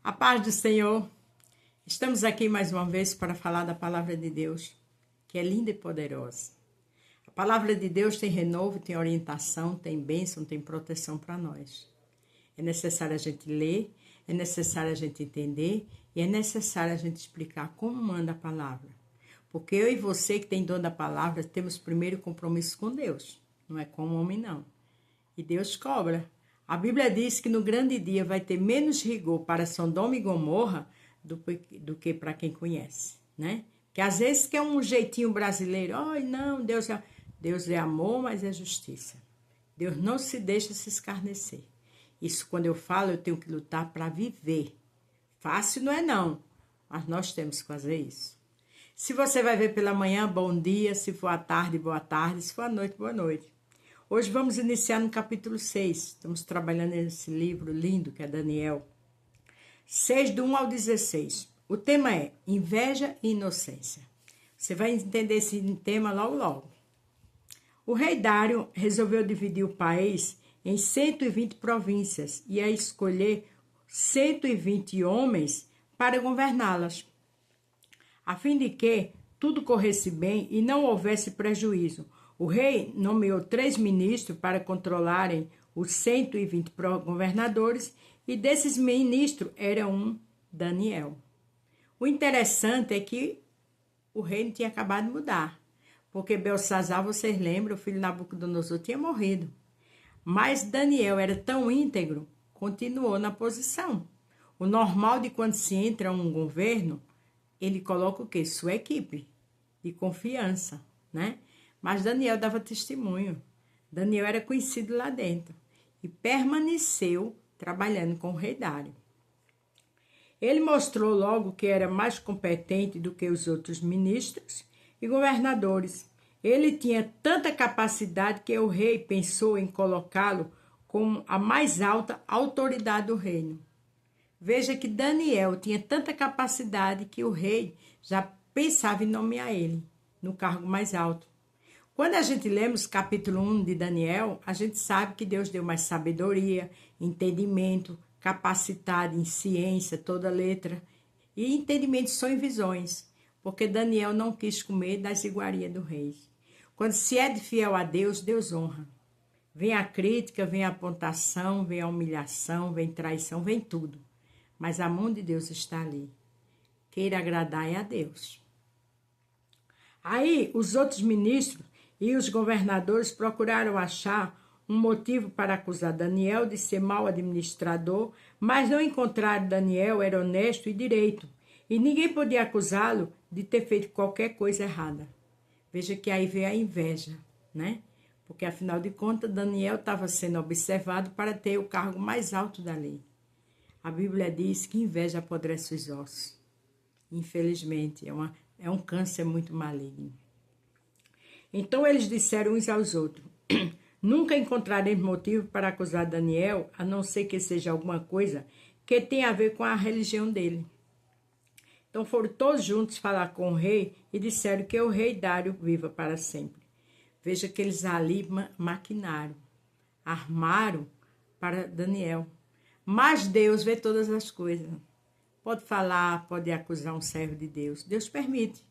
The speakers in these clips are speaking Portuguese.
A paz do Senhor. Estamos aqui mais uma vez para falar da palavra de Deus, que é linda e poderosa. A palavra de Deus tem renovo, tem orientação, tem bênção, tem proteção para nós. É necessário a gente ler, é necessário a gente entender e é necessário a gente explicar como manda a palavra. Porque eu e você que tem dom da palavra temos primeiro compromisso com Deus, não é com o homem não. E Deus cobra. A Bíblia diz que no grande dia vai ter menos rigor para Sodoma e Gomorra do que para quem conhece, né? Que às vezes quer um jeitinho brasileiro. Ai, não, Deus é amor, mas é justiça. Deus não se deixa se escarnecer. Isso quando eu falo, eu tenho que lutar para viver. Fácil não é não, mas nós temos que fazer isso. Se você vai ver pela manhã, bom dia. Se for à tarde, boa tarde. Se for à noite, boa noite. Hoje vamos iniciar no capítulo 6. Estamos trabalhando nesse livro lindo que é Daniel. 6, do 1 ao 16. O tema é inveja e inocência. Você vai entender esse tema logo, logo. O rei Dário resolveu dividir o país em 120 províncias e a escolher 120 homens para governá-las, a fim de que tudo corresse bem e não houvesse prejuízo. O rei nomeou 3 ministros para controlarem os 120 governadores e desses ministros era um Daniel. O interessante é que o reino tinha acabado de mudar, porque Belsazar, vocês lembram, o filho de Nabucodonosor tinha morrido. Mas Daniel era tão íntegro, continuou na posição. O normal de quando se entra um governo, ele coloca o quê? Sua equipe de confiança, né? Mas Daniel dava testemunho. Daniel era conhecido lá dentro e permaneceu trabalhando com o rei Dário. Ele mostrou logo que era mais competente do que os outros ministros e governadores. Ele tinha tanta capacidade que o rei pensou em colocá-lo como a mais alta autoridade do reino. Veja que Daniel tinha tanta capacidade que o rei já pensava em nomear ele no cargo mais alto. Quando a gente lemos capítulo 1 de Daniel, a gente sabe que Deus deu mais sabedoria, entendimento, capacidade em ciência, toda letra, e entendimento só em visões, porque Daniel não quis comer das iguarias do rei. Quando se é fiel a Deus, Deus honra. Vem a crítica, vem a apontação, vem a humilhação, vem traição, vem tudo. Mas a mão de Deus está ali. Queira agradar é a Deus. Aí, os outros ministros e os governadores procuraram achar um motivo para acusar Daniel de ser mau administrador, mas não encontraram. Daniel era honesto e direito, e ninguém podia acusá-lo de ter feito qualquer coisa errada. Veja que aí veio a inveja, né? Porque, afinal de contas, Daniel estava sendo observado para ter o cargo mais alto da lei. A Bíblia diz que inveja apodrece os ossos. Infelizmente, é um câncer muito maligno. Então eles disseram uns aos outros: nunca encontraremos motivo para acusar Daniel, a não ser que seja alguma coisa que tenha a ver com a religião dele. Então foram todos juntos falar com o rei e disseram que o rei Dário viva para sempre. Veja que eles ali maquinaram, armaram para Daniel. Mas Deus vê todas as coisas. Pode falar, pode acusar um servo de Deus. Deus permite.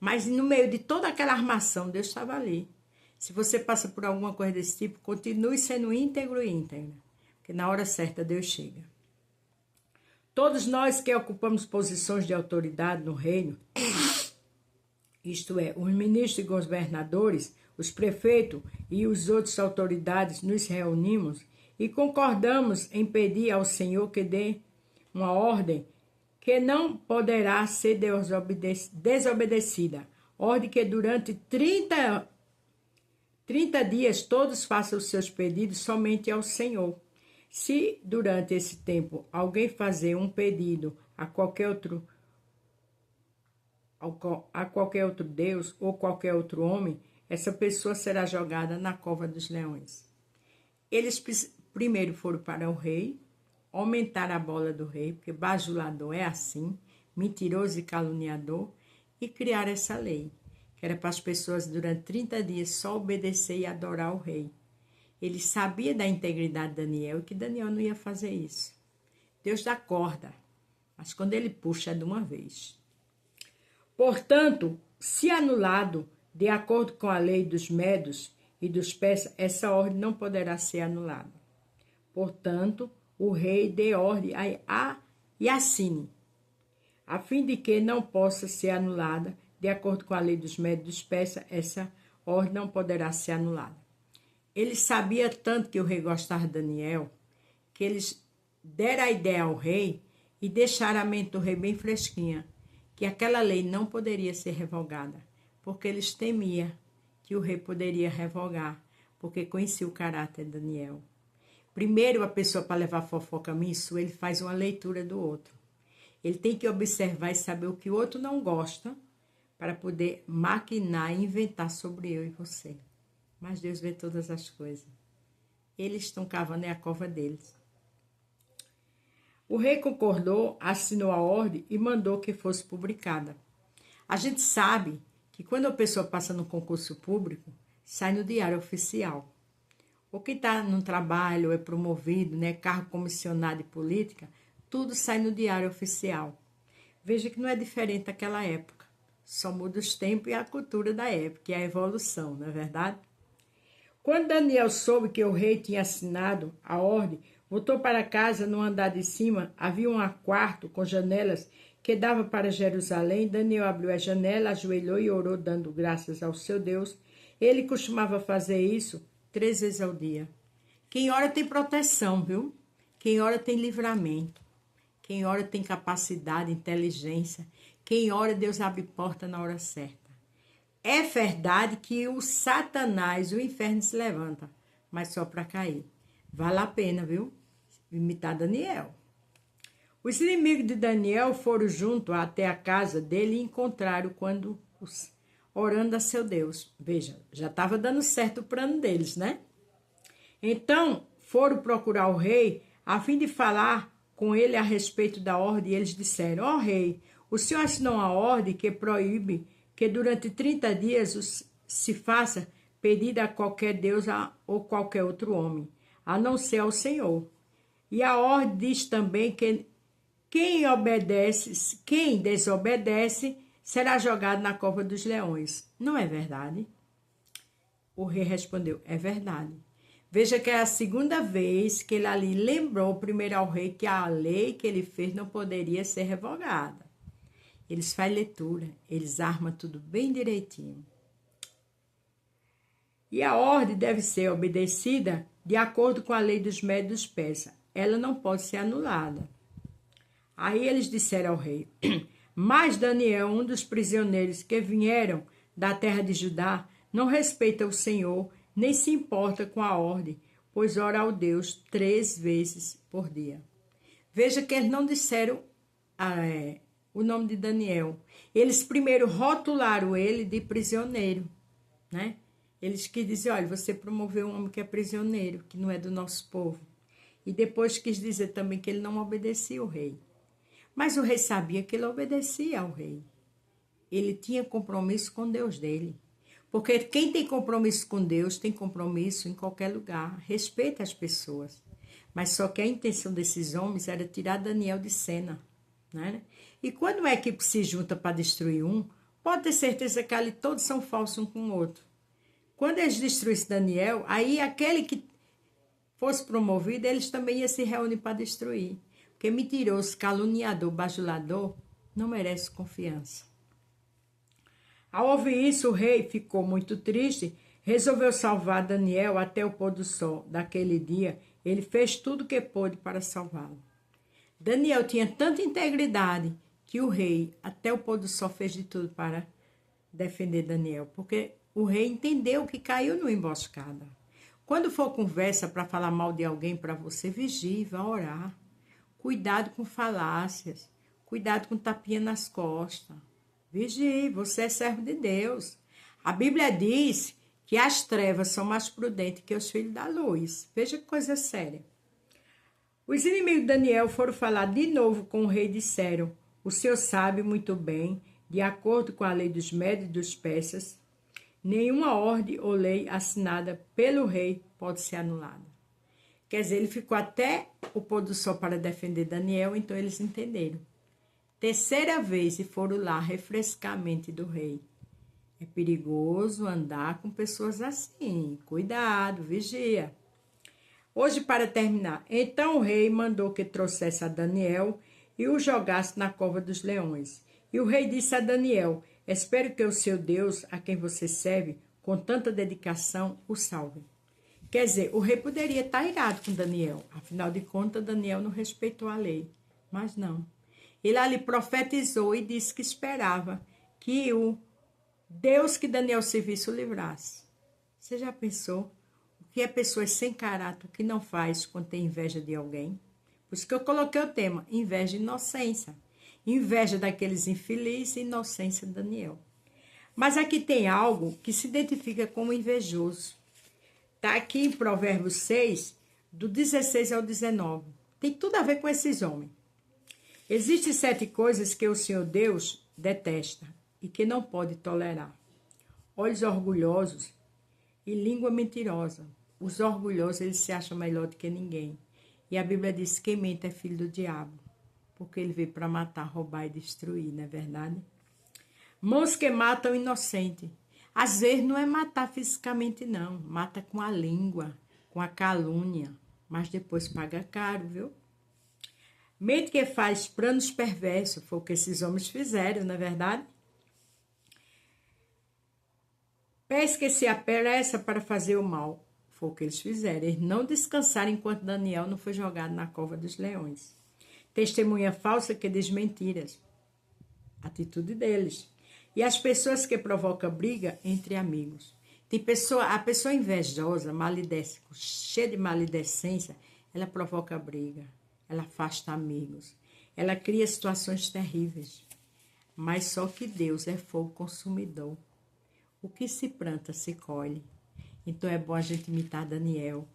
Mas no meio de toda aquela armação, Deus estava ali. Se você passa por alguma coisa desse tipo, continue sendo íntegro e íntegra. Porque na hora certa Deus chega. Todos nós que ocupamos posições de autoridade no reino, isto é, os ministros e governadores, os prefeitos e as outras autoridades, nos reunimos e concordamos em pedir ao Senhor que dê uma ordem que não poderá ser desobedecida. Ordem que durante 30 dias todos façam os seus pedidos somente ao Senhor. Se durante esse tempo alguém fazer um pedido a qualquer outro Deus ou qualquer outro homem, essa pessoa será jogada na cova dos leões. Eles primeiro foram para o rei, aumentaram a bola do rei, porque bajulador é assim, mentiroso e caluniador, e criaram essa lei, que era para as pessoas durante 30 dias só obedecer e adorar o rei. Ele sabia da integridade de Daniel e que Daniel não ia fazer isso. Deus dá corda. Mas quando ele puxa é de uma vez. Portanto, se anulado, de acordo com a lei dos medos e dos persas, essa ordem não poderá ser anulada. Portanto, o rei dê ordem e assine, a fim de que não possa ser anulada, de acordo com a lei dos medos e dos persas, essa ordem não poderá ser anulada. Ele sabia tanto que o rei gostava de Daniel, que eles deram a ideia ao rei e deixaram a mente do rei bem fresquinha, que aquela lei não poderia ser revogada, porque eles temiam que o rei poderia revogar, porque conhecia o caráter de Daniel. Primeiro, a pessoa, para levar fofoca nisso, ele faz uma leitura do outro. Ele tem que observar e saber o que o outro não gosta, para poder maquinar e inventar sobre eu e você. Mas Deus vê todas as coisas. Eles estão cavando a cova deles. O rei concordou, assinou a ordem e mandou que fosse publicada. A gente sabe que quando a pessoa passa no concurso público, sai no diário oficial. Ou quem está no trabalho, é promovido, né, cargo comissionado de política, tudo sai no diário oficial. Veja que não é diferente daquela época. Só muda os tempos e a cultura da época, e a evolução, não é verdade? Quando Daniel soube que o rei tinha assinado a ordem, voltou para casa. No andar de cima havia um quarto com janelas que dava para Jerusalém. Daniel abriu a janela, ajoelhou e orou, dando graças ao seu Deus. Ele costumava fazer isso 3 vezes ao dia. Quem ora tem proteção, viu? Quem ora tem livramento. Quem ora tem capacidade, inteligência. Quem ora, Deus abre porta na hora certa. É verdade que o Satanás, o inferno se levanta, mas só para cair. Vale a pena, viu? Imitar Daniel. Os inimigos de Daniel foram junto até a casa dele e encontraram quando orando a seu Deus. Veja, já estava dando certo o plano deles, né? Então, foram procurar o rei a fim de falar com ele a respeito da ordem, e eles disseram: ó rei, o senhor assinou uma ordem que proíbe que durante 30 dias se faça pedido a qualquer Deus ou qualquer outro homem, a não ser ao Senhor. E a ordem diz também que quem desobedece será jogado na cova dos leões. Não é verdade? O rei respondeu: é verdade. Veja que é a segunda vez que ele ali lembrou primeiro ao rei que a lei que ele fez não poderia ser revogada. Eles fazem leitura, eles armam tudo bem direitinho. E a ordem deve ser obedecida de acordo com a lei dos medos e dos persas. Ela não pode ser anulada. Aí eles disseram ao rei: mas Daniel, um dos prisioneiros que vieram da terra de Judá, não respeita o Senhor, nem se importa com a ordem, pois ora ao Deus 3 vezes por dia. Veja que eles não disseram o nome de Daniel. Eles primeiro rotularam ele de prisioneiro, né? Eles quis dizer: olha, você promoveu um homem que é prisioneiro, que não é do nosso povo. E depois quis dizer também que ele não obedecia ao rei. Mas o rei sabia que ele obedecia ao rei. Ele tinha compromisso com Deus dele. Porque quem tem compromisso com Deus tem compromisso em qualquer lugar. Respeita as pessoas. Mas só que a intenção desses homens era tirar Daniel de cena, né? E quando uma equipe se junta para destruir um, pode ter certeza que ali todos são falsos um com o outro. Quando eles destruíssem Daniel, aí aquele que fosse promovido, eles também iam se reunir para destruir. Porque mentiroso, caluniador, bajulador, não merece confiança. Ao ouvir isso, o rei ficou muito triste, resolveu salvar Daniel até o pôr do sol. Daquele dia, ele fez tudo o que pôde para salvá-lo. Daniel tinha tanta integridade que o rei, até o pôr do sol, fez de tudo para defender Daniel, porque o rei entendeu que caiu numa emboscada. Quando for conversa para falar mal de alguém para você, vigie, vá orar. Cuidado com falácias, cuidado com tapinha nas costas. Vigie, você é servo de Deus. A Bíblia diz que as trevas são mais prudentes que os filhos da luz. Veja que coisa séria. Os inimigos de Daniel foram falar de novo com o rei e disseram: o senhor sabe muito bem, de acordo com a lei dos medos e dos persas, nenhuma ordem ou lei assinada pelo rei pode ser anulada. Quer dizer, ele ficou até o pôr do sol para defender Daniel, então eles entenderam. terceira vez e foram lá refrescar a mente do rei. É perigoso andar com pessoas assim. Cuidado, vigia. Hoje, para terminar, então o rei mandou que trouxesse a Daniel e o jogasse na cova dos leões. E o rei disse a Daniel: espero que o seu Deus, a quem você serve, com tanta dedicação, o salve. Quer dizer, o rei poderia estar irado com Daniel. Afinal de contas, Daniel não respeitou a lei. Mas não. Ele ali profetizou e disse que esperava que o Deus que Daniel servisse o livrasse. Você já pensou? O que é pessoas sem caráter, o que não faz quando tem inveja de alguém? Por isso que eu coloquei o tema, inveja e inocência. Inveja daqueles infelizes e inocência de Daniel. Mas aqui tem algo que se identifica como invejoso. Está aqui em Provérbios 6, do 16 ao 19. Tem tudo a ver com esses homens. Existem 7 coisas que o Senhor Deus detesta e que não pode tolerar. Olhos orgulhosos e língua mentirosa. Os orgulhosos, eles se acham melhor do que ninguém. E a Bíblia diz que quem mente é filho do diabo, porque ele veio para matar, roubar e destruir, não é verdade? Mãos que matam inocente. Às vezes não é matar fisicamente, não. Mata com a língua, com a calúnia. Mas depois paga caro, viu? Mente que faz planos perversos. Foi o que esses homens fizeram, não é verdade? Pés que se apressa para fazer o mal. Foi o que eles fizeram. Eles não descansaram enquanto Daniel não foi jogado na cova dos leões. Testemunha falsa que diz mentiras. Atitude deles. E as pessoas que provocam briga entre amigos. A pessoa invejosa, cheia de maledicência, ela provoca briga, ela afasta amigos, ela cria situações terríveis. Mas só que Deus é fogo consumidor. O que se planta, se colhe. Então é bom a gente imitar Daniel,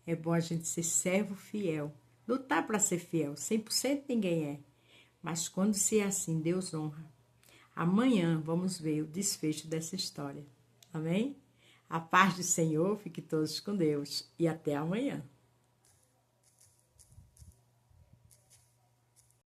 é bom a gente ser servo fiel, lutar para ser fiel, 100% ninguém é. Mas quando se é assim, Deus honra. Amanhã vamos ver o desfecho dessa história. Amém? A paz do Senhor, fique todos com Deus e até amanhã.